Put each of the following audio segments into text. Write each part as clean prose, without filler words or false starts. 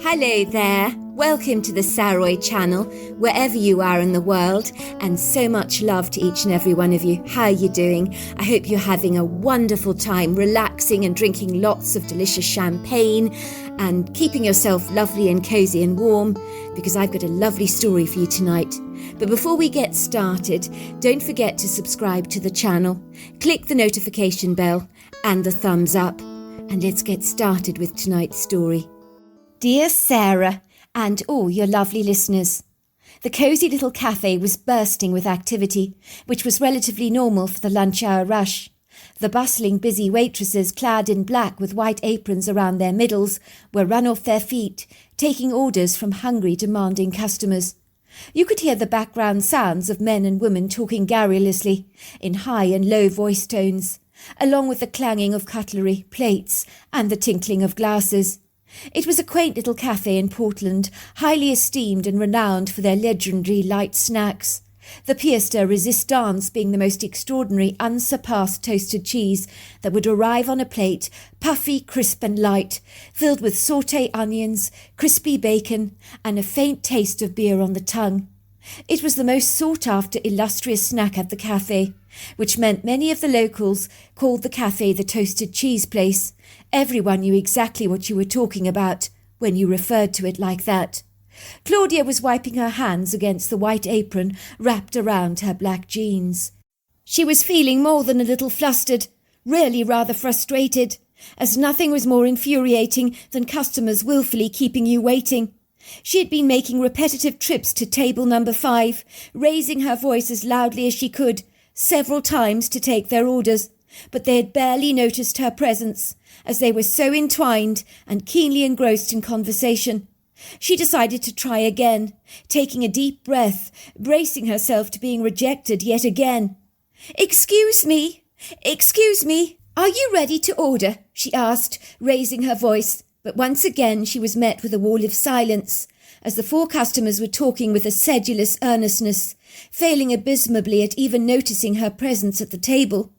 Hello there, welcome to the Saroy channel, wherever you are in the world, and so much love to each and every one of you. How are you doing? I hope you're having a wonderful time relaxing and drinking lots of delicious champagne and keeping yourself lovely and cozy and warm, because I've got a lovely story for you tonight. But before we get started, don't forget to subscribe to the channel, click the notification bell and the thumbs up, and let's get started with tonight's story. Dear Sarah, and all your lovely listeners, the cosy little cafe was bursting with activity, which was relatively normal for the lunch hour rush. The bustling, busy waitresses, clad in black with white aprons around their middles, were run off their feet, taking orders from hungry, demanding customers. You could hear the background sounds of men and women talking garrulously, in high and low voice tones, along with the clanging of cutlery, plates, and the tinkling of glasses. It was a quaint little cafe in Portland, highly esteemed and renowned for their legendary light snacks. The pièce de résistance being the most extraordinary, unsurpassed toasted cheese that would arrive on a plate, puffy, crisp and light, filled with sauté onions, crispy bacon, and a faint taste of beer on the tongue. It was the most sought-after illustrious snack at the cafe, which meant many of the locals called the cafe the Toasted Cheese Place. Everyone knew exactly what you were talking about when you referred to it like that. Claudia was wiping her hands against the white apron wrapped around her black jeans. She was feeling more than a little flustered, really rather frustrated, as nothing was more infuriating than customers willfully keeping you waiting. She had been making repetitive trips to table number 5, raising her voice as loudly as she could, several times to take their orders, but they had barely noticed her presence, as they were so entwined and keenly engrossed in conversation. She decided to try again, taking a deep breath, bracing herself to being rejected yet again. Excuse me, are you ready to order?" she asked, raising her voice. But once again she was met with a wall of silence, as the 4 customers were talking with a sedulous earnestness, failing abysmally at even noticing her presence at the table.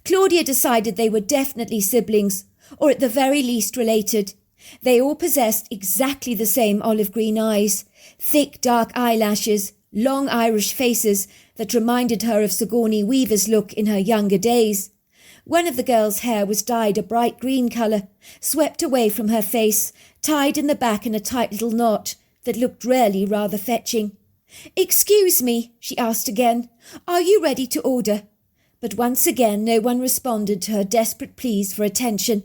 Claudia decided they were definitely siblings, or at the very least related. They all possessed exactly the same olive green eyes, thick dark eyelashes, long Irish faces that reminded her of Sigourney Weaver's look in her younger days. One of the girl's hair was dyed a bright green colour, swept away from her face, tied in the back in a tight little knot that looked really rather fetching. "Excuse me," she asked again, "are you ready to order?" But once again no one responded to her desperate pleas for attention.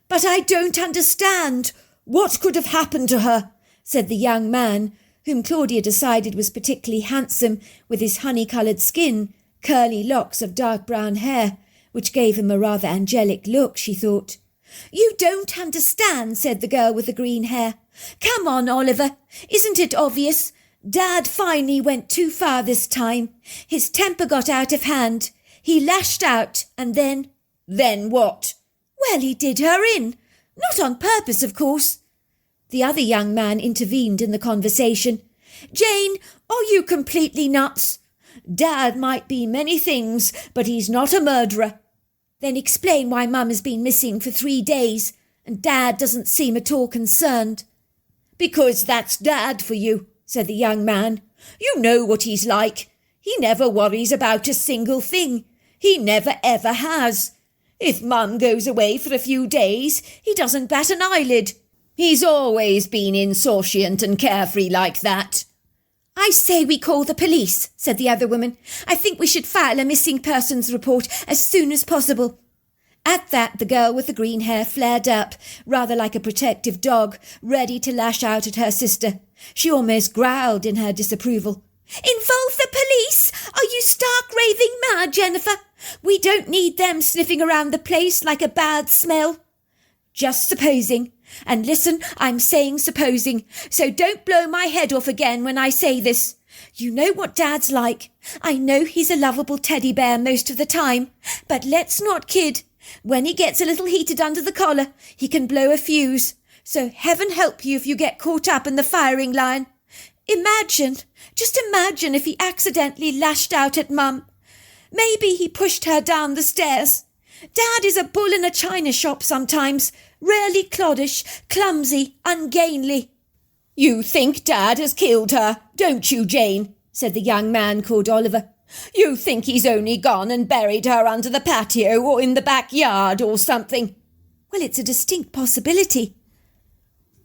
"But I don't understand. What could have happened to her?" said the young man, whom Claudia decided was particularly handsome, with his honey-coloured skin, curly locks of dark brown hair, which gave him a rather angelic look, she thought. "You don't understand," said the girl with the green hair. "Come on, Oliver. Isn't it obvious? Dad finally went too far this time. His temper got out of hand. He lashed out, and then—" "Then what?" "Well, he did her in. Not on purpose, of course." The other young man intervened in the conversation. "Jane, are you completely nuts? Dad might be many things, but he's not a murderer." "Then explain why Mum has been missing for 3 days, and Dad doesn't seem at all concerned." "Because that's Dad for you," said the young man. "You know what he's like. He never worries about a single thing. He never ever has. If Mum goes away for a few days, he doesn't bat an eyelid. He's always been insouciant and carefree like that." "I say we call the police," said the other woman. "I think we should file a missing persons report as soon as possible." At that the girl with the green hair flared up, rather like a protective dog, ready to lash out at her sister. She almost growled in her disapproval. "Involve the police? Are you stark raving mad, Jennifer? We don't need them sniffing around the place like a bad smell." "Just supposing. And listen, I'm saying supposing, so don't blow my head off again when I say this. You know what Dad's like. I know he's a lovable teddy bear most of the time, but let's not kid. When he gets a little heated under the collar, he can blow a fuse. So heaven help you if you get caught up in the firing line. Just imagine if he accidentally lashed out at Mum. Maybe he pushed her down the stairs. Dad is a bull in a china shop sometimes, Really cloddish, clumsy, ungainly. You think Dad has killed her, don't you, Jane? Said the young man called Oliver. You think he's only gone and buried her under the patio or in the backyard or something? Well, it's a distinct possibility.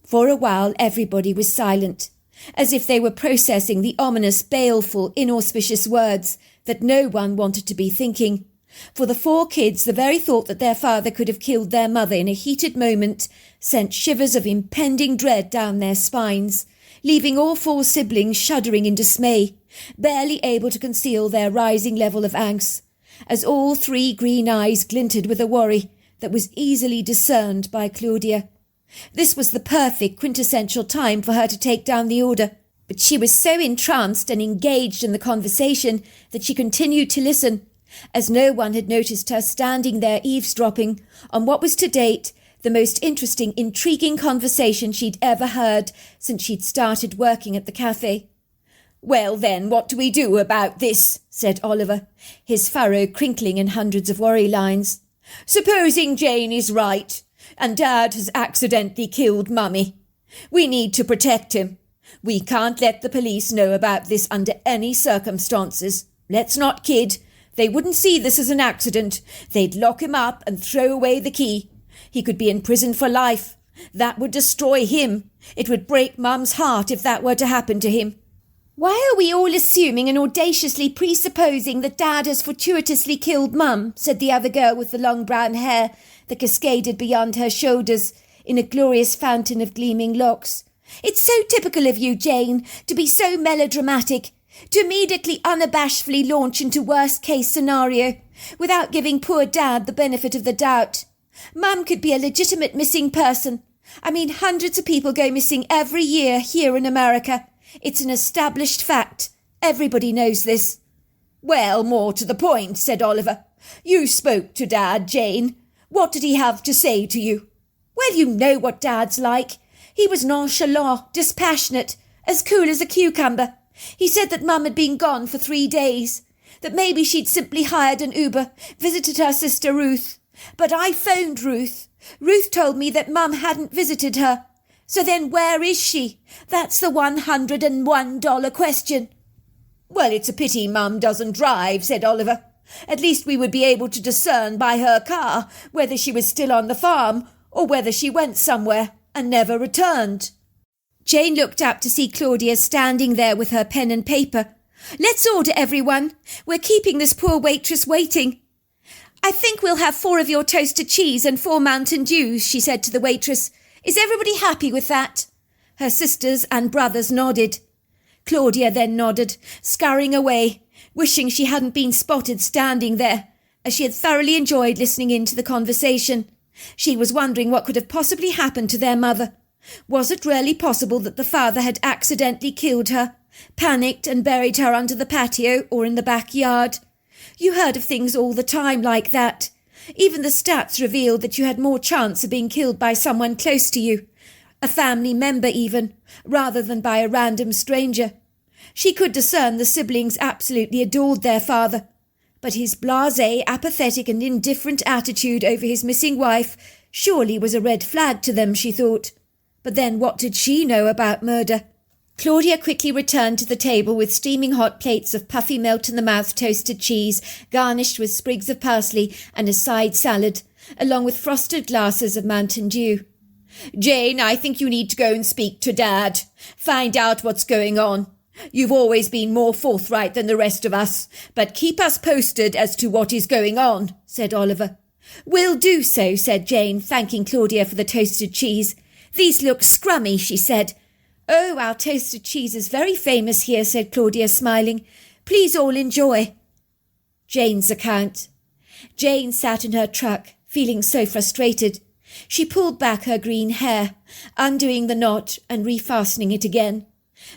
For a while everybody was silent, as if they were processing the ominous, baleful, inauspicious words that no one wanted to be thinking. For the 4 kids, the very thought that their father could have killed their mother in a heated moment sent shivers of impending dread down their spines, leaving all 4 siblings shuddering in dismay, barely able to conceal their rising level of angst, as all 3 green eyes glinted with a worry that was easily discerned by Claudia. This was the perfect, quintessential time for her to take down the order, but she was so entranced and engaged in the conversation that she continued to listen, as no one had noticed her standing there eavesdropping on what was to date the most interesting, intriguing conversation she'd ever heard since she'd started working at the cafe. Well then, what do we do about this? Said Oliver, his furrow crinkling in hundreds of worry lines. Supposing Jane is right, and Dad has accidentally killed Mummy. We need to protect him. We can't let the police know about this under any circumstances. Let's not kid. They wouldn't see this as an accident. They'd lock him up and throw away the key. He could be in prison for life. That would destroy him. It would break Mum's heart if that were to happen to him. Why are we all assuming and audaciously presupposing that Dad has fortuitously killed Mum? Said the other girl with the long brown hair that cascaded beyond her shoulders in a glorious fountain of gleaming locks. It's so typical of you, Jane, to be so melodramatic, to immediately unabashedly launch into worst-case scenario without giving poor Dad the benefit of the doubt. Mum could be a legitimate missing person. I mean, hundreds of people go missing every year here in America. It's an established fact. Everybody knows this. Well, more to the point, said Oliver. You spoke to Dad, Jane. What did he have to say to you? Well, you know what Dad's like. He was nonchalant, dispassionate, as cool as a cucumber. He said that Mum had been gone for 3 days, that maybe she'd simply hired an Uber, visited her sister Ruth. But I phoned Ruth. Ruth told me that Mum hadn't visited her. So then where is she? That's the $101 question. Well, it's a pity Mum doesn't drive, said Oliver. At least we would be able to discern by her car whether she was still on the farm or whether she went somewhere and never returned. Jane looked up to see Claudia standing there with her pen and paper. Let's order, everyone. We're keeping this poor waitress waiting. I think we'll have 4 of your toasted cheese and 4 Mountain Dews, she said to the waitress. Is everybody happy with that? Her sisters and brothers nodded. Claudia then nodded, scurrying away, wishing she hadn't been spotted standing there, as she had thoroughly enjoyed listening in to the conversation. She was wondering what could have possibly happened to their mother. Was it really possible that the father had accidentally killed her, panicked and buried her under the patio or in the backyard? You heard of things all the time like that. Even the stats revealed that you had more chance of being killed by someone close to you, a family member even, rather than by a random stranger. She could discern the siblings absolutely adored their father, but his blasé, apathetic and indifferent attitude over his missing wife surely was a red flag to them, she thought. But then what did she know about murder? Claudia quickly returned to the table with steaming hot plates of puffy melt-in-the-mouth toasted cheese, garnished with sprigs of parsley and a side salad, along with frosted glasses of Mountain Dew. Jane, I think you need to go and speak to Dad. Find out what's going on. You've always been more forthright than the rest of us, but keep us posted as to what is going on, said Oliver. We'll do so, said Jane, thanking Claudia for the toasted cheese. These look scrummy, she said. Oh, our toasted cheese is very famous here, said Claudia, smiling. Please all enjoy. Jane's account. Jane sat in her truck, feeling so frustrated. She pulled back her green hair, undoing the knot and refastening it again.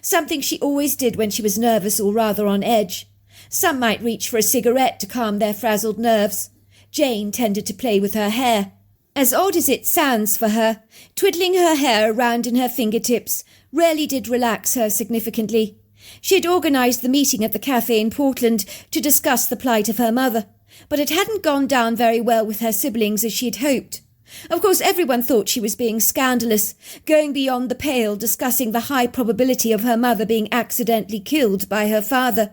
Something she always did when she was nervous or rather on edge. Some might reach for a cigarette to calm their frazzled nerves. Jane tended to play with her hair. As odd as it sounds for her, twiddling her hair around in her fingertips rarely did relax her significantly. She had organised the meeting at the cafe in Portland to discuss the plight of her mother, but it hadn't gone down very well with her siblings as she had hoped. Of course, everyone thought she was being scandalous, going beyond the pale, discussing the high probability of her mother being accidentally killed by her father.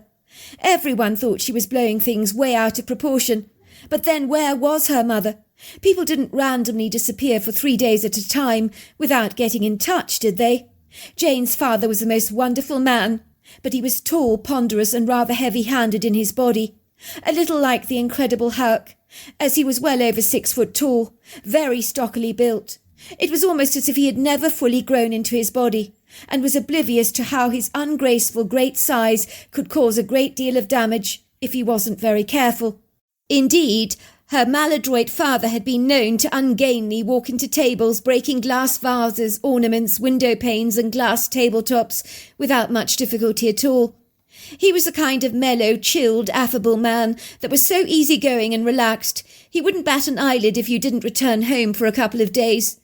Everyone thought she was blowing things way out of proportion. But then where was her mother? People didn't randomly disappear for 3 days at a time without getting in touch, did they? Jane's father was the most wonderful man, but he was tall, ponderous, and rather heavy-handed in his body. A little like the Incredible Hulk, as he was well over 6 foot tall, very stockily built. It was almost as if he had never fully grown into his body, and was oblivious to how his ungraceful great size could cause a great deal of damage if he wasn't very careful. Indeed, her maladroit father had been known to ungainly walk into tables, breaking glass vases, ornaments, window panes, and glass tabletops without much difficulty at all. He was the kind of mellow, chilled, affable man that was so easygoing and relaxed he wouldn't bat an eyelid if you didn't return home for a couple of days.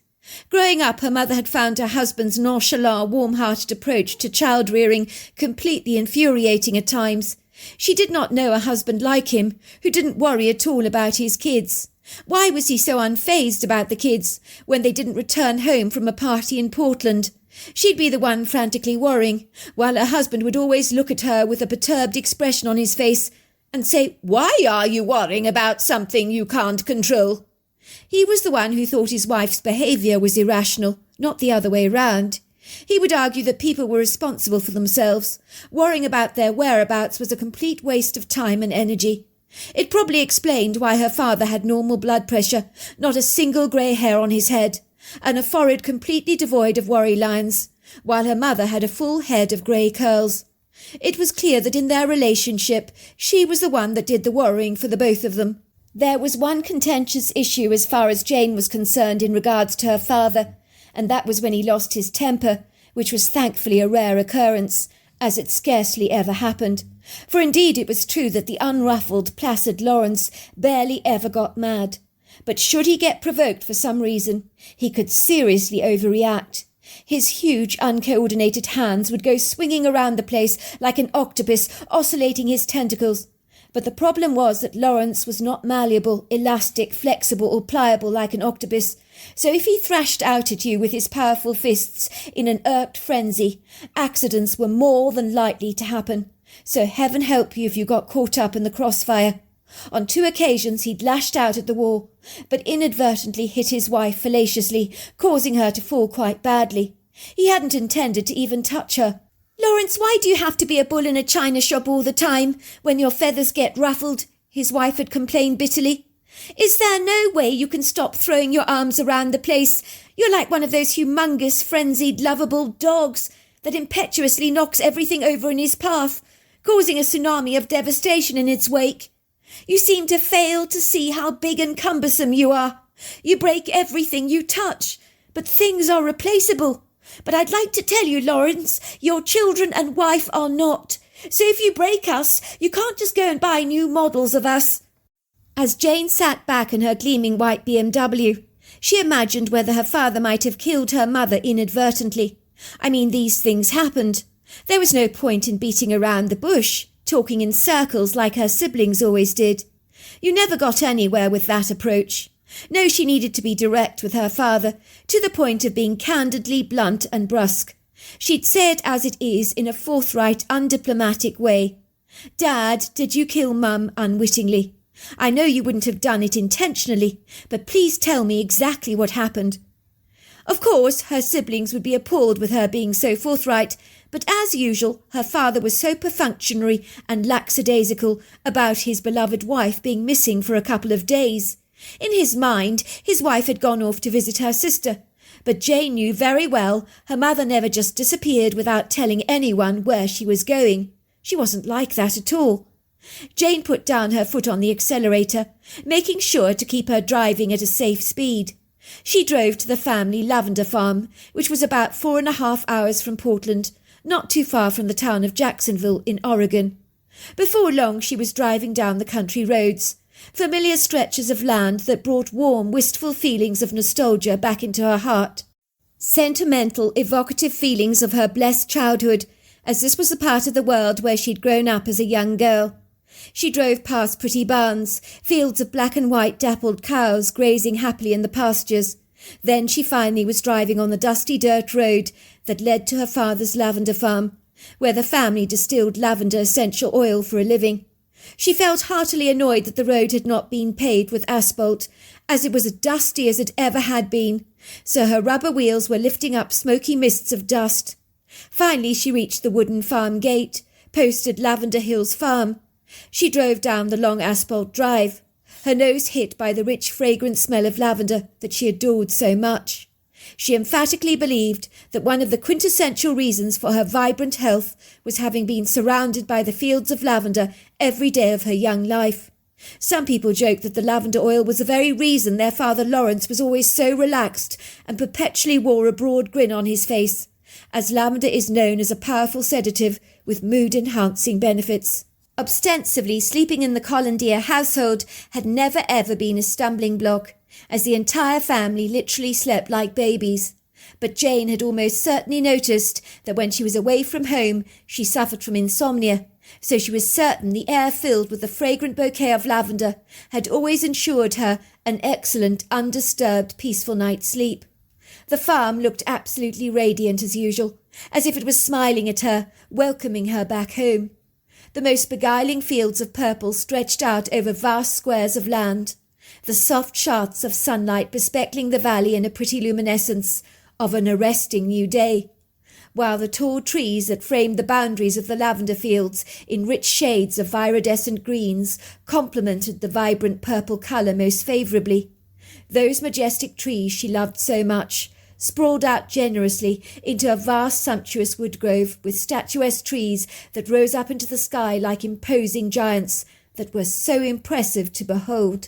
Growing up, her mother had found her husband's nonchalant, warm-hearted approach to child-rearing completely infuriating at times. She did not know a husband like him, who didn't worry at all about his kids. Why was he so unfazed about the kids when they didn't return home from a party in Portland? She'd be the one frantically worrying, while her husband would always look at her with a perturbed expression on his face and say, "Why are you worrying about something you can't control?" He was the one who thought his wife's behaviour was irrational, not the other way round. He would argue that people were responsible for themselves. Worrying about their whereabouts was a complete waste of time and energy. It probably explained why her father had normal blood pressure, not a single grey hair on his head, and a forehead completely devoid of worry lines, while her mother had a full head of grey curls. It was clear that in their relationship she was the one that did the worrying for the both of them. There was one contentious issue as far as Jane was concerned in regards to her father, and that was when he lost his temper, which was thankfully a rare occurrence, as it scarcely ever happened. For indeed it was true that the unruffled, placid Lawrence barely ever got mad. But should he get provoked for some reason, he could seriously overreact. His huge, uncoordinated hands would go swinging around the place like an octopus, oscillating his tentacles. But the problem was that Lawrence was not malleable, elastic, flexible, or pliable like an octopus. So if he thrashed out at you with his powerful fists in an irked frenzy, accidents were more than likely to happen. So heaven help you if you got caught up in the crossfire. On 2 occasions he'd lashed out at the wall, but inadvertently hit his wife fallaciously, causing her to fall quite badly. He hadn't intended to even touch her. "Lawrence, why do you have to be a bull in a china shop all the time, when your feathers get ruffled?" his wife had complained bitterly. "Is there no way you can stop throwing your arms around the place? You're like one of those humongous, frenzied, lovable dogs that impetuously knocks everything over in his path, causing a tsunami of devastation in its wake. You seem to fail to see how big and cumbersome you are. You break everything you touch, but things are replaceable. But I'd like to tell you, Lawrence, your children and wife are not. So if you break us, you can't just go and buy new models of us." As Jane sat back in her gleaming white BMW, she imagined whether her father might have killed her mother inadvertently. I mean, these things happened. There was no point in beating around the bush, talking in circles like her siblings always did. You never got anywhere with that approach. No, she needed to be direct with her father, to the point of being candidly blunt and brusque. She'd say it as it is in a forthright, undiplomatic way. "Dad, did you kill Mum unwittingly? I know you wouldn't have done it intentionally, but please tell me exactly what happened." Of course, her siblings would be appalled with her being so forthright, but as usual, her father was so perfunctory and lackadaisical about his beloved wife being missing for a couple of days. In his mind, his wife had gone off to visit her sister, but Jane knew very well her mother never just disappeared without telling anyone where she was going. She wasn't like that at all. Jane put down her foot on the accelerator, making sure to keep her driving at a safe speed. She drove to the family Lavender farm, which was about 4.5 hours from Portland, not too far from the town of Jacksonville in Oregon. Before long she was driving down the country roads, familiar stretches of land that brought warm, wistful feelings of nostalgia back into her heart. Sentimental, evocative feelings of her blessed childhood, as this was the part of the world where she'd grown up as a young girl. She drove past pretty barns, fields of black and white dappled cows grazing happily in the pastures. Then she finally was driving on the dusty dirt road that led to her father's lavender farm, where the family distilled lavender essential oil for a living. She felt heartily annoyed that the road had not been paved with asphalt, as it was as dusty as it ever had been, so her rubber wheels were lifting up smoky mists of dust. Finally she reached the wooden farm gate, posted Lavender Hills Farm. She drove down the long asphalt drive, her nose hit by the rich fragrant smell of lavender that she adored so much. She emphatically believed that one of the quintessential reasons for her vibrant health was having been surrounded by the fields of lavender every day of her young life. Some people joked that the lavender oil was the very reason their father Lawrence was always so relaxed and perpetually wore a broad grin on his face, as lavender is known as a powerful sedative with mood-enhancing benefits. Ostensibly, sleeping in the Collandier household had never ever been a stumbling block, as the entire family literally slept like babies. But Jane had almost certainly noticed that when she was away from home, she suffered from insomnia, so she was certain the air filled with the fragrant bouquet of lavender had always ensured her an excellent, undisturbed, peaceful night's sleep. The farm looked absolutely radiant as usual, as if it was smiling at her, welcoming her back home. The most beguiling fields of purple stretched out over vast squares of land, the soft shafts of sunlight bespeckling the valley in a pretty luminescence of an arresting new day, while the tall trees that framed the boundaries of the lavender fields in rich shades of viridescent greens complemented the vibrant purple colour most favourably. Those majestic trees she loved so much sprawled out generously into a vast sumptuous wood grove with statuesque trees that rose up into the sky like imposing giants that were so impressive to behold.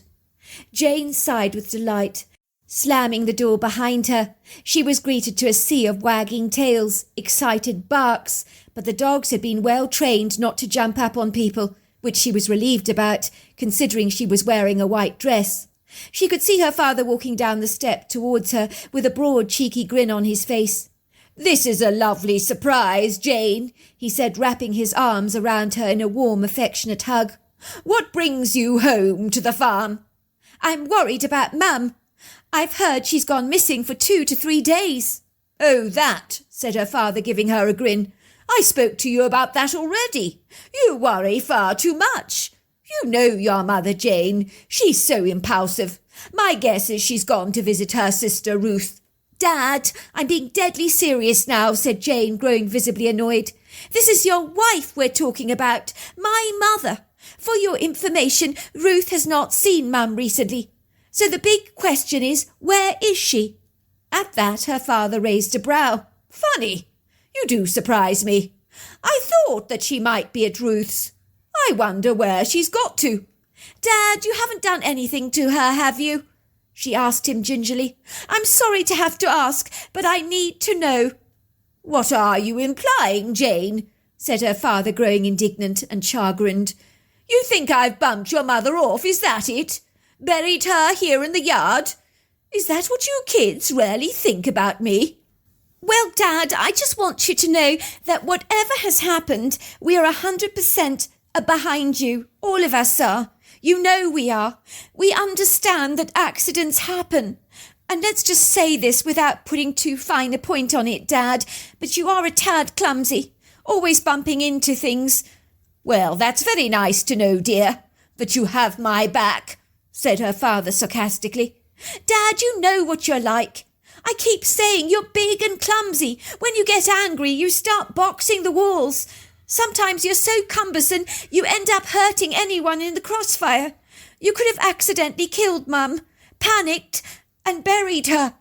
Jane sighed with delight. Slamming the door behind her, she was greeted to a sea of wagging tails, excited barks, but the dogs had been well trained not to jump up on people, which she was relieved about, considering she was wearing a white dress. She could see her father walking down the step towards her with a broad, cheeky grin on his face. "This is a lovely surprise, Jane," he said, wrapping his arms around her in a warm, affectionate hug. "What brings you home to the farm?" "I'm worried about Mum. I've heard she's gone missing for 2 to 3 days. "Oh, that," said her father, giving her a grin. "I spoke to you about that already. You worry far too much. You know your mother, Jane. She's so impulsive. My guess is she's gone to visit her sister Ruth." "Dad, I'm being deadly serious now," said Jane, growing visibly annoyed. "This is your wife we're talking about, my mother. For your information, Ruth has not seen Mum recently. So the big question is, where is she?" At that, her father raised a brow. "Funny. You do surprise me. I thought that she might be at Ruth's. I wonder where she's got to." "Dad, you haven't done anything to her, have you?" she asked him gingerly. "I'm sorry to have to ask, but I need to know." "What are you implying, Jane?" said her father, growing indignant and chagrined. "You think I've bumped your mother off, is that it? Buried her here in the yard? Is that what you kids really think about me?" "Well, Dad, I just want you to know that whatever has happened, we are 100% behind you. All of us are. You know we are. We understand that accidents happen. And let's just say this without putting too fine a point on it, Dad, but you are a tad clumsy, always bumping into things." "Well, that's very nice to know, dear, that you have my back," said her father sarcastically. "Dad, you know what you're like. I keep saying you're big and clumsy. When you get angry, you start boxing the walls. Sometimes you're so cumbersome you end up hurting anyone in the crossfire. You could have accidentally killed Mum, panicked, and buried her."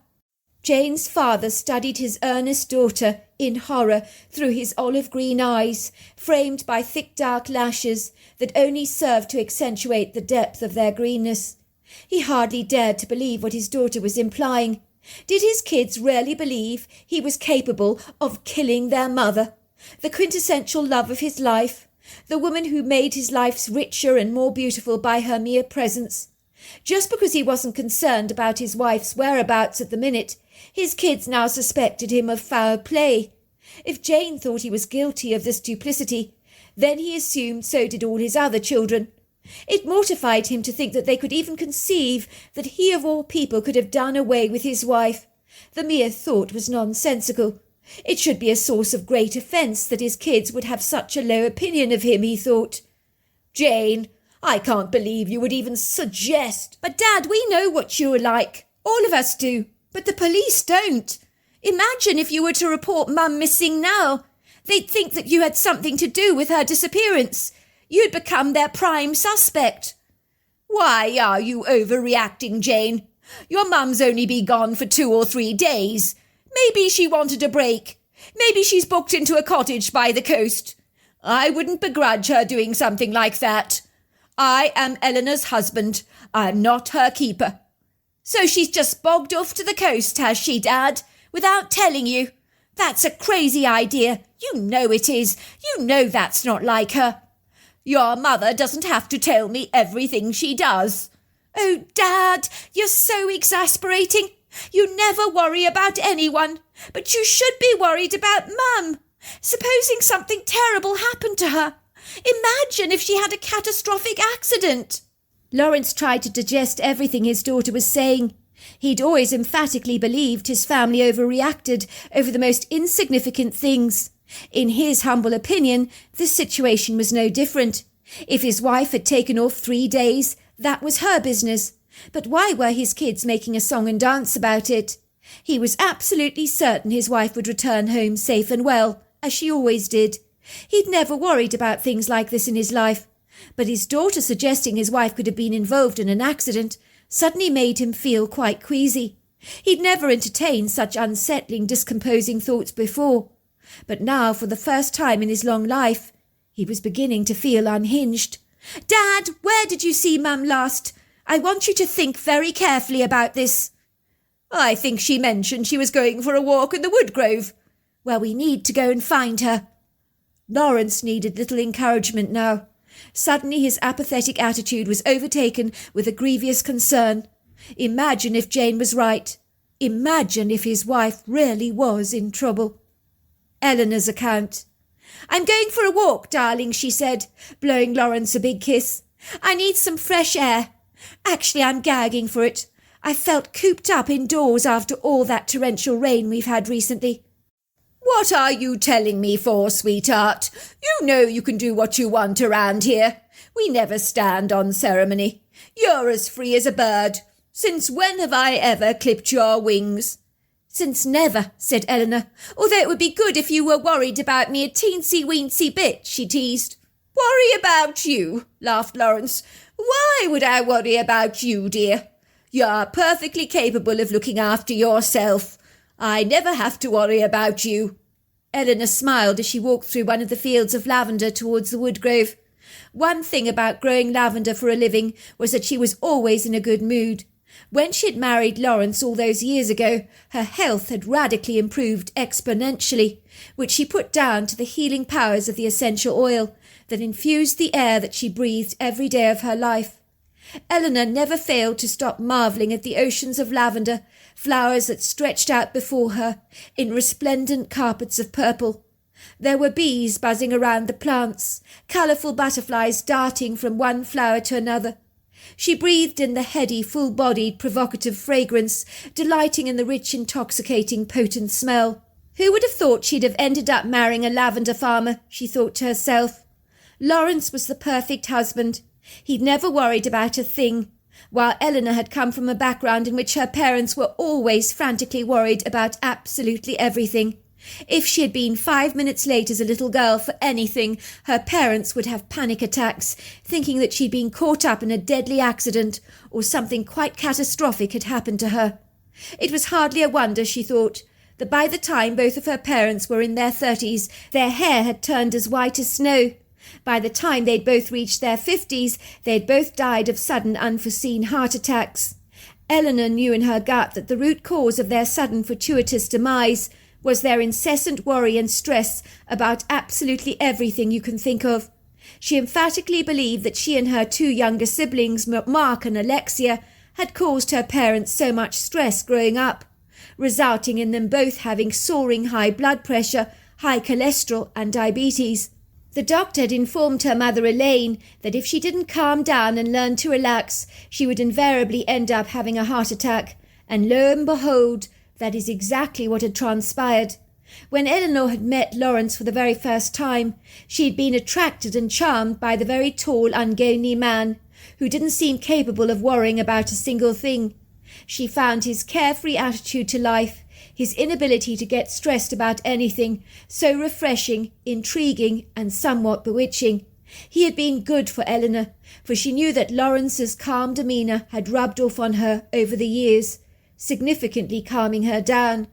Jane's father studied his earnest daughter in horror through his olive green eyes, framed by thick dark lashes that only served to accentuate the depth of their greenness. He hardly dared to believe what his daughter was implying. Did his kids really believe he was capable of killing their mother, the quintessential love of his life, the woman who made his life richer and more beautiful by her mere presence? Just because he wasn't concerned about his wife's whereabouts at the minute, his kids now suspected him of foul play. If Jane thought he was guilty of this duplicity, Then he assumed so did all his other children. It mortified him to think that they could even conceive that he of all people could have done away with his wife. The mere thought was nonsensical. It should be a source of great offence that his kids would have such a low opinion of him, he thought. Jane, I can't believe you would even suggest. But Dad, we know what you're like. All of us do. But the police don't. Imagine if you were to report Mum missing now. They'd think that you had something to do with her disappearance. You'd become their prime suspect. Why are you overreacting, Jane? Your mum's only been gone for 2 or 3 days. Maybe she wanted a break. Maybe she's booked into a cottage by the coast. I wouldn't begrudge her doing something like that. I am Eleanor's husband. I'm not her keeper. So she's just bogged off to the coast, has she, Dad? Without telling you? That's a crazy idea. You know it is. You know that's not like her. Your mother doesn't have to tell me everything she does. Oh, Dad, you're so exasperating. You never worry about anyone, but you should be worried about Mum. Supposing something terrible happened to her. Imagine if she had a catastrophic accident. Lawrence tried to digest everything his daughter was saying. He'd always emphatically believed his family overreacted over the most insignificant things. In his humble opinion, this situation was no different. If his wife had taken off 3 days, that was her business. But why were his kids making a song and dance about it? He was absolutely certain his wife would return home safe and well, as she always did. He'd never worried about things like this in his life. But his daughter suggesting his wife could have been involved in an accident suddenly made him feel quite queasy. He'd never entertained such unsettling, discomposing thoughts before. But now, for the first time in his long life, he was beginning to feel unhinged. Dad, where did you see Mum last? I want you to think very carefully about this. I think she mentioned she was going for a walk in the woodgrove. Well, we need to go and find her. Lawrence needed little encouragement now. Suddenly his apathetic attitude was overtaken with a grievous concern. Imagine if Jane was right. Imagine if his wife really was in trouble. Eleanor's account. I'm going for a walk, darling, she said, blowing Lawrence a big kiss. I need some fresh air. Actually, I'm gagging for it. I felt cooped up indoors after all that torrential rain we've had recently. What are you telling me for, sweetheart? You know you can do what you want around here. We never stand on ceremony. You're as free as a bird. Since when have I ever clipped your wings? Since never, said Eleanor, although it would be good if you were worried about me a teensy-weensy bit, she teased. Worry about you, laughed Lawrence. Why would I worry about you, dear? You're perfectly capable of looking after yourself. I never have to worry about you. Eleanor smiled as she walked through one of the fields of lavender towards the woodgrove. One thing about growing lavender for a living was that she was always in a good mood. When she had married Lawrence all those years ago, her health had radically improved exponentially, which she put down to the healing powers of the essential oil that infused the air that she breathed every day of her life. Eleanor never failed to stop marvelling at the oceans of lavender, flowers that stretched out before her in resplendent carpets of purple. There were bees buzzing around the plants, colourful butterflies darting from one flower to another. She breathed in the heady, full-bodied, provocative fragrance, delighting in the rich, intoxicating, potent smell. Who would have thought she'd have ended up marrying a lavender farmer, she thought to herself. Lawrence was the perfect husband. He'd never worried about a thing, while Eleanor had come from a background in which her parents were always frantically worried about absolutely everything. If she had been 5 minutes late as a little girl for anything, her parents would have panic attacks, thinking that she'd been caught up in a deadly accident or something quite catastrophic had happened to her. It was hardly a wonder, she thought, that by the time both of her parents were in their 30s, their hair had turned as white as snow. By the time they'd both reached their 50s, they'd both died of sudden unforeseen heart attacks. Eleanor knew in her gut that the root cause of their sudden fortuitous demise was their incessant worry and stress about absolutely everything you can think of. She emphatically believed that she and her 2 younger siblings, Mark and Alexia, had caused her parents so much stress growing up, resulting in them both having soaring high blood pressure, high cholesterol and diabetes. The doctor had informed her mother Elaine that if she didn't calm down and learn to relax, she would invariably end up having a heart attack, and lo and behold, that is exactly what had transpired. When Eleanor had met Lawrence for the very first time, she had been attracted and charmed by the very tall, ungainly man, who didn't seem capable of worrying about a single thing. She found his carefree attitude to life, his inability to get stressed about anything, so refreshing, intriguing, and somewhat bewitching. He had been good for Eleanor, for she knew that Lawrence's calm demeanour had rubbed off on her over the years, significantly calming her down.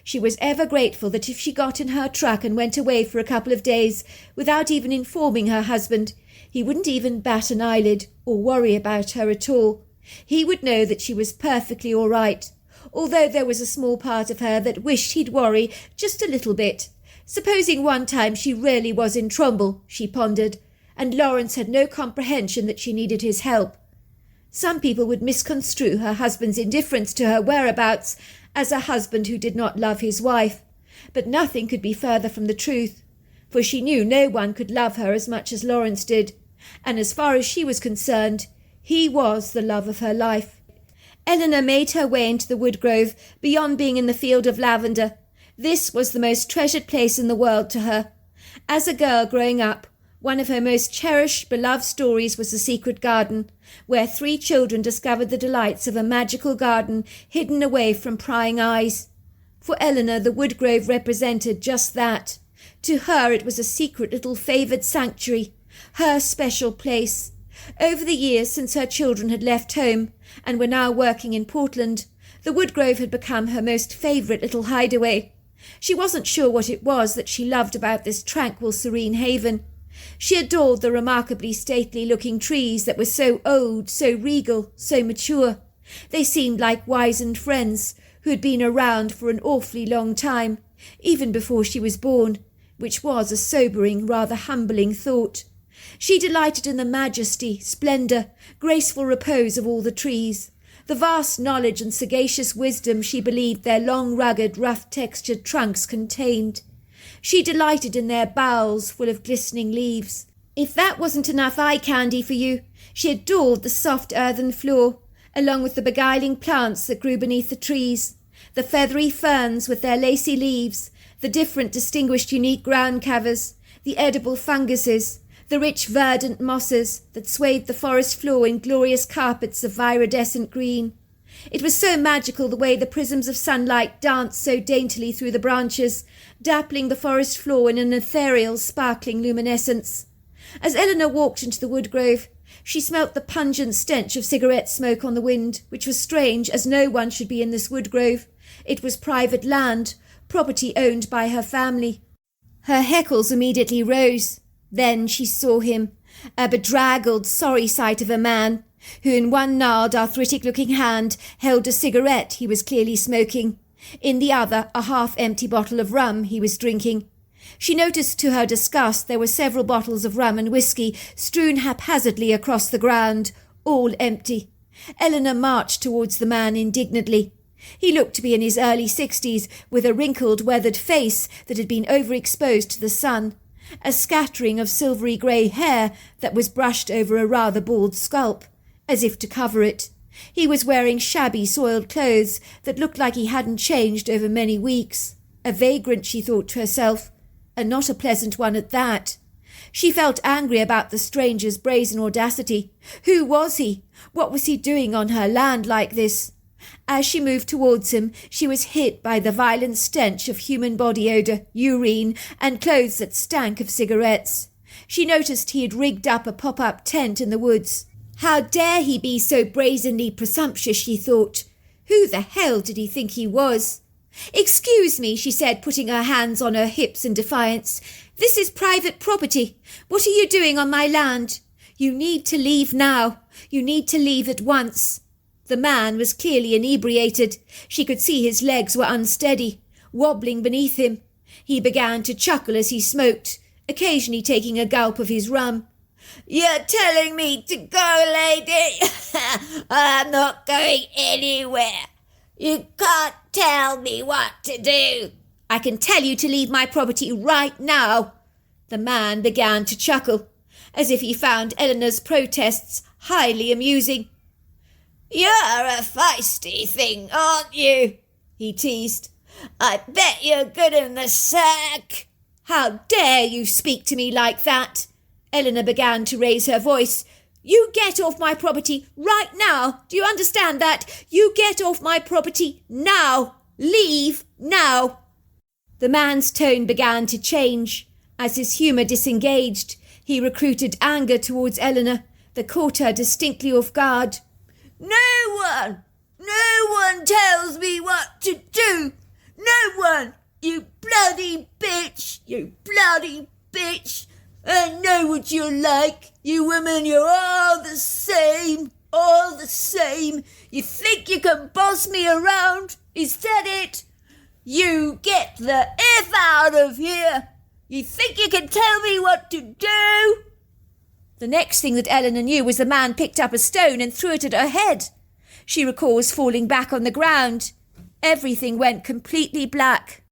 She was ever grateful that if she got in her truck and went away for a couple of days without even informing her husband, he wouldn't even bat an eyelid or worry about her at all. He would know that she was perfectly all right, although there was a small part of her that wished he'd worry just a little bit. Supposing one time she really was in trouble, she pondered, and Lawrence had no comprehension that she needed his help. Some people would misconstrue her husband's indifference to her whereabouts as a husband who did not love his wife, but nothing could be further from the truth, for she knew no one could love her as much as Lawrence did, and as far as she was concerned, he was the love of her life. Eleanor made her way into the wood grove beyond being in the field of lavender. This was the most treasured place in the world to her. As a girl growing up, one of her most cherished, beloved stories was The Secret Garden, where 3 children discovered the delights of a magical garden hidden away from prying eyes. For Eleanor, the wood grove represented just that. To her it was a secret little favoured sanctuary, her special place. Over the years since her children had left home and were now working in Portland, the wood grove had become her most favourite little hideaway. She wasn't sure what it was that she loved about this tranquil, serene haven. She adored the remarkably stately-looking trees that were so old, so regal, so mature. They seemed like wizened friends who had been around for an awfully long time, even before she was born, which was a sobering, rather humbling thought. She delighted in the majesty, splendour, graceful repose of all the trees, the vast knowledge and sagacious wisdom she believed their long, rugged, rough-textured trunks contained. She delighted in their boughs full of glistening leaves. If that wasn't enough eye candy for you, she adored the soft earthen floor, along with the beguiling plants that grew beneath the trees, the feathery ferns with their lacy leaves, the different distinguished unique ground covers, the edible funguses, the rich verdant mosses that swathed the forest floor in glorious carpets of viridescent green. It was so magical the way the prisms of sunlight danced so daintily through the branches, dappling the forest floor in an ethereal, sparkling luminescence. As Eleanor walked into the wood grove, she smelt the pungent stench of cigarette smoke on the wind, which was strange, as no one should be in this wood grove. It was private land, property owned by her family. Her hackles immediately rose. Then she saw him, a bedraggled, sorry sight of a man, who in one gnarled, arthritic-looking hand held a cigarette he was clearly smoking. In the other, a half-empty bottle of rum he was drinking. She noticed to her disgust there were several bottles of rum and whiskey strewn haphazardly across the ground, all empty. Eleanor marched towards the man indignantly. He looked to be in his early 60s, with a wrinkled, weathered face that had been overexposed to the sun, a scattering of silvery grey hair that was brushed over a rather bald scalp, as if to cover it. He was wearing shabby, soiled clothes that looked like he hadn't changed over many weeks. A vagrant, she thought to herself, and not a pleasant one at that. She felt angry about the stranger's brazen audacity. Who was he? What was he doing on her land like this? As she moved towards him, she was hit by the violent stench of human body odour, urine, and clothes that stank of cigarettes. She noticed he had rigged up a pop-up tent in the woods. How dare he be so brazenly presumptuous, she thought. Who the hell did he think he was? "Excuse me," she said, putting her hands on her hips in defiance. "This is private property. What are you doing on my land? You need to leave now. You need to leave at once." The man was clearly inebriated. She could see his legs were unsteady, wobbling beneath him. He began to chuckle as he smoked, occasionally taking a gulp of his rum. "You're telling me to go, lady? I'm not going anywhere. You can't tell me what to do." "I can tell you to leave my property right now." The man began to chuckle, as if he found Eleanor's protests highly amusing. "You're a feisty thing, aren't you?" he teased. "I bet you're good in the sack." "How dare you speak to me like that?" Eleanor began to raise her voice. "You get off my property right now. Do you understand that? You get off my property now. Leave now." The man's tone began to change. As his humour disengaged, he recruited anger towards Eleanor that caught her distinctly off guard. No one tells me what to do. No one. You bloody bitch. You bloody bitch. I know what you're like. You women, you're all the same. All the same. You think you can boss me around? Is that it? You get the F out of here. You think you can tell me what to do? The next thing that Eleanor knew was the man picked up a stone and threw it at her head. She recalls falling back on the ground. Everything went completely black.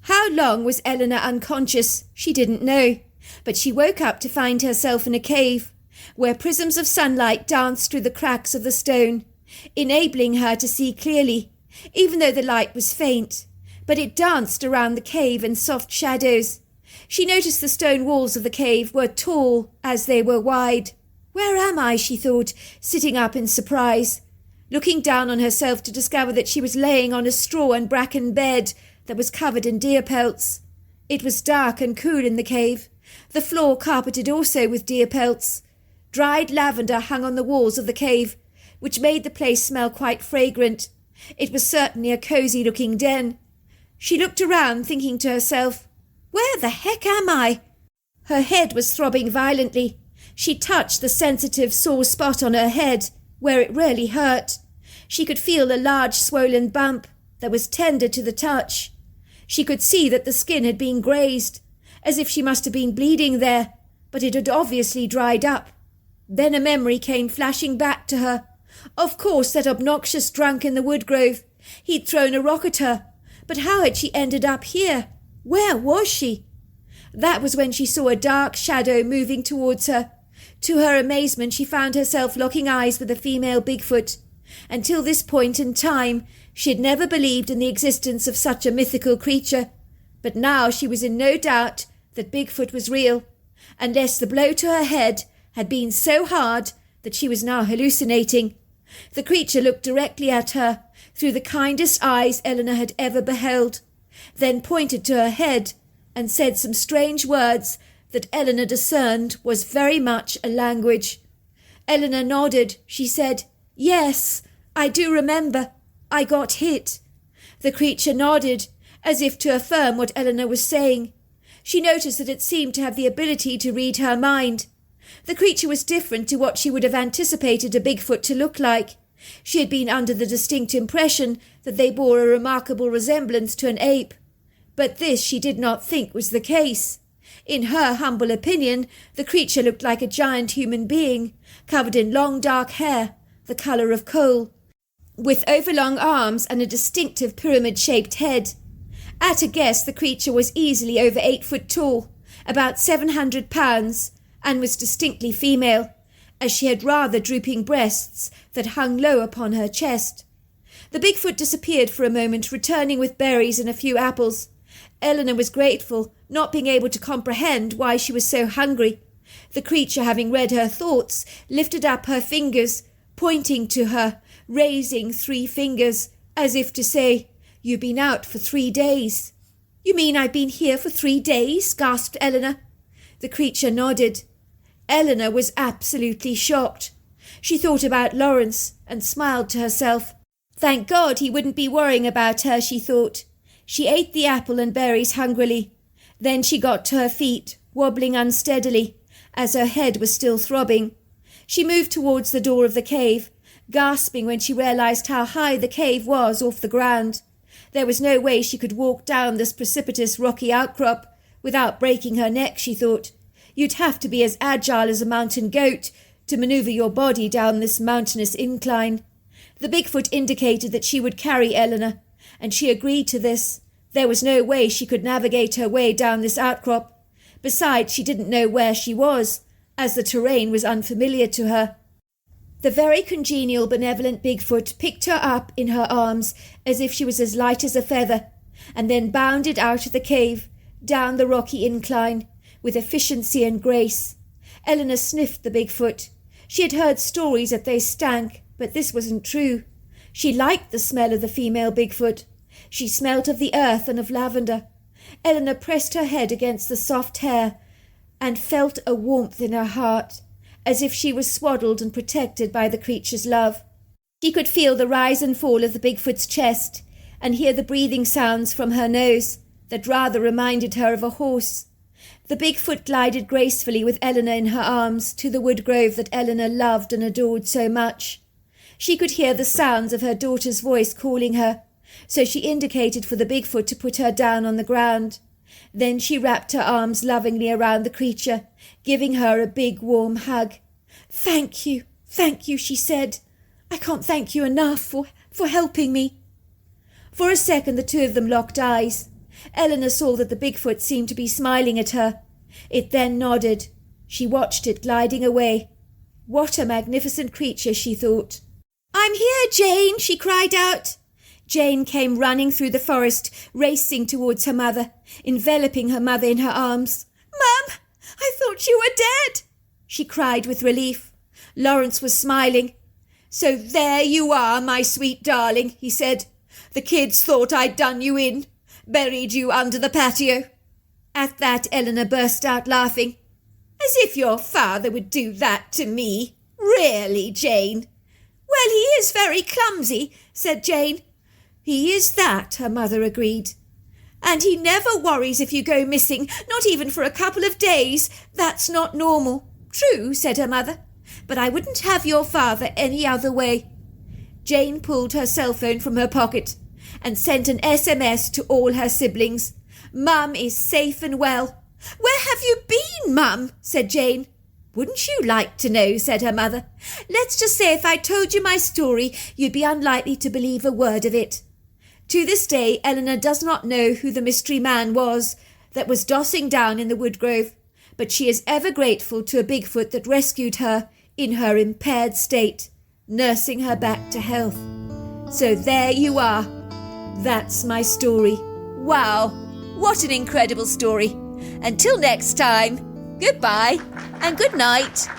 How long was Eleanor unconscious? She didn't know, but she woke up to find herself in a cave, where prisms of sunlight danced through the cracks of the stone, enabling her to see clearly, even though the light was faint. But it danced around the cave in soft shadows. She noticed the stone walls of the cave were tall as they were wide. "Where am I?" she thought, sitting up in surprise, looking down on herself to discover that she was laying on a straw and bracken bed that was covered in deer pelts. It was dark and cool in the cave, the floor carpeted also with deer pelts. Dried lavender hung on the walls of the cave, which made the place smell quite fragrant. It was certainly a cosy-looking den. She looked around, thinking to herself, "Where the heck am I?" Her head was throbbing violently. She touched the sensitive, sore spot on her head, where it really hurt. She could feel a large swollen bump that was tender to the touch. She could see that the skin had been grazed, as if she must have been bleeding there, but it had obviously dried up. Then a memory came flashing back to her. Of course, that obnoxious drunk in the woodgrove. He'd thrown a rock at her. But how had she ended up here? Where was she? That was when she saw a dark shadow moving towards her. To her amazement, she found herself locking eyes with a female Bigfoot. Until this point in time, she had never believed in the existence of such a mythical creature. But now she was in no doubt that Bigfoot was real, unless the blow to her head had been so hard that she was now hallucinating. The creature looked directly at her, through the kindest eyes Eleanor had ever beheld, then pointed to her head and said some strange words that Eleanor discerned was very much a language. Eleanor nodded. She said, "Yes, I do remember. I got hit." The creature nodded, as if to affirm what Eleanor was saying. She noticed that it seemed to have the ability to read her mind. The creature was different to what she would have anticipated a Bigfoot to look like. She had been under the distinct impression that they bore a remarkable resemblance to an ape. But this she did not think was the case. In her humble opinion, the creature looked like a giant human being, covered in long dark hair, the colour of coal, with overlong arms and a distinctive pyramid-shaped head. At a guess, the creature was easily over 8 foot tall, about 700 pounds, and was distinctly female, as she had rather drooping breasts that hung low upon her chest. The Bigfoot disappeared for a moment, returning with berries and a few apples. Eleanor was grateful, not being able to comprehend why she was so hungry. The creature, having read her thoughts, lifted up her fingers, pointing to her, raising 3 fingers, as if to say, "You've been out for 3 days." "You mean I've been here for 3 days?" gasped Eleanor. The creature nodded. Eleanor was absolutely shocked. She thought about Lawrence and smiled to herself. Thank God he wouldn't be worrying about her, she thought. She ate the apple and berries hungrily. Then she got to her feet, wobbling unsteadily, as her head was still throbbing. She moved towards the door of the cave, gasping when she realized how high the cave was off the ground. There was no way she could walk down this precipitous rocky outcrop without breaking her neck, she thought. You'd have to be as agile as a mountain goat to maneuver your body down this mountainous incline. The Bigfoot indicated that she would carry Eleanor, and she agreed to this. There was no way she could navigate her way down this outcrop, Besides, she didn't know where she was, as the terrain was unfamiliar to her. The very congenial, benevolent Bigfoot picked her up in her arms as if she was as light as a feather, and then bounded out of the cave, down the rocky incline, with efficiency and grace. Eleanor sniffed the Bigfoot. She had heard stories that they stank, but this wasn't true. She liked the smell of the female Bigfoot. She smelt of the earth and of lavender. Eleanor pressed her head against the soft hair and felt a warmth in her heart, as if she was swaddled and protected by the creature's love. She could feel the rise and fall of the Bigfoot's chest and hear the breathing sounds from her nose that rather reminded her of a horse. The Bigfoot glided gracefully with Eleanor in her arms to the wood grove that Eleanor loved and adored so much. She could hear the sounds of her daughter's voice calling her, so she indicated for the Bigfoot to put her down on the ground. Then she wrapped her arms lovingly around the creature, giving her a big warm hug. Thank you, she said. I can't thank you enough for helping me." For a second the two of them locked eyes. Eleanor saw that the Bigfoot seemed to be smiling at her. It then nodded. She watched it gliding away. What a magnificent creature, she thought. "I'm here, Jane," she cried out. Jane came running through the forest, racing towards her mother, enveloping her mother in her arms. "Mum, I thought you were dead," she cried with relief. Lawrence was smiling. "So there you are, my sweet darling," he said. "The kids thought I'd done you in, buried you under the patio." At that Eleanor burst out laughing. "As if your father would do that to me. Really, Jane?" "Well, he is very clumsy," said Jane. "He is that," her mother agreed. "And he never worries if you go missing, not even for a couple of days. That's not normal." "True," said her mother, "but I wouldn't have your father any other way." Jane pulled her cell phone from her pocket and sent an SMS to all her siblings. "Mum is safe and well." "Where have you been, Mum?" said Jane. "Wouldn't you like to know?" said her mother. "Let's just say if I told you my story, you'd be unlikely to believe a word of it." To this day, Eleanor does not know who the mystery man was that was dossing down in the wood grove, but she is ever grateful to a Bigfoot that rescued her in her impaired state, nursing her back to health. So there you are. That's my story. Wow, what an incredible story. Until next time, goodbye and good night.